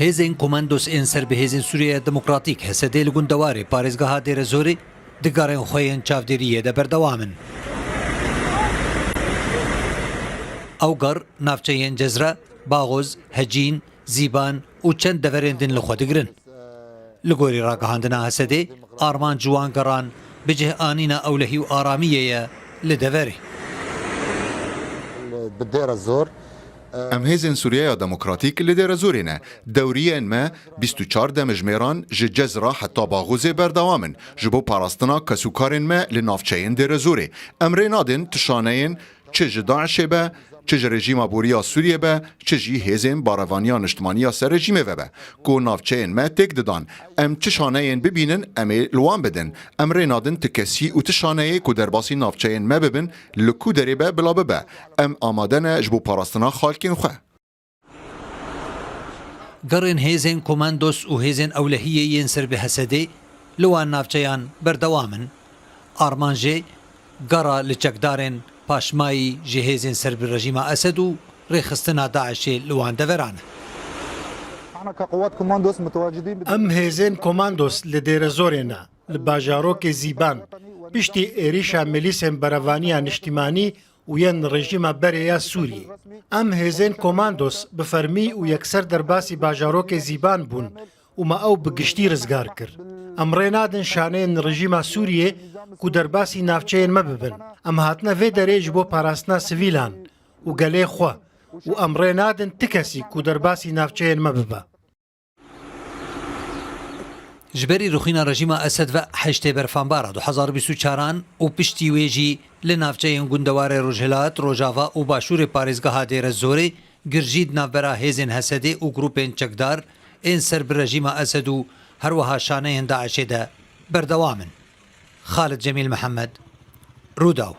هێزên komandos ên serbihêzên Sûriya Demokratîk Hesedê li gund dewarê parêzgeha Dêrezorê digarên xwe yên çavdêriyê de berdewam in. Ew gar navçeyên Cezre, Baxoz, Hecîn, Zîban û çend deverên din li xwe digirin. Li gorî ragihandina Hesedê, arman ji wan geran bi cih anîna ewlehî û aramiyê ye li deverê. ام هیزن سوریه دموکراتیک لدر زورینه دوریه ما 24 دمجمیران ج جزره حتی باغوزه بردوامن جبو پاراستنا کسوکارن ما لنافچین در زوری امری نادن تشانین چه داعش به چه رژیم بوریا سوریه به چه هیزن باروانیا نشتمانیا سر رژیم به کو نافچین ما تک ددان ام تشانین ببینن ام لوان بدن امری نادن تکسی او تشانه کو درباسی نافچین ما ببن لکو دریبه بلا به ام آمادن جبو پاراستنا خالکین خو گرین هیزن کوماندوس و هیزن اولهیه ین سر به حسدی لوان نافچیان بردوامن آرمانجه گرا لچکدارن پاشمایی جهیزن سر به رژیم اسد و ریخستنا داعش لوان دوران ام هیزن کوماندوس لدیر زورینا لباجاروک زیبان پشتی ایریشا ملیسن بروانیا نشتیمانی و ین رژیم بریا سوری ام هیزن کوماندوس بفرمی و یکسر درباسی باجاروک زیبان بون و ما او بگشتی رزگار کرد ام رینادن شانین رژیم سوریه کو درباسی نافچین مببن ام هاتنا وی دریج بو پاراستنا سویلان و گلی خوا و ام رینادن تکسی کو درباسی نافچین مببا جبری رخینا رژیم اسد و حشت برفانبارا 2024 و پشتی ویجی لنافچین گندوار روجهلات روجاوا و باشور پارێزگەها دێرەزۆرê گرژید ناوبەرا هێزên هەسەدê û گروپên çekdar ên ser bi rejîma Esed û herwiha şaneyên Daişê de berdewamin. Xalid Cemîl Mihemed, Rûdaw.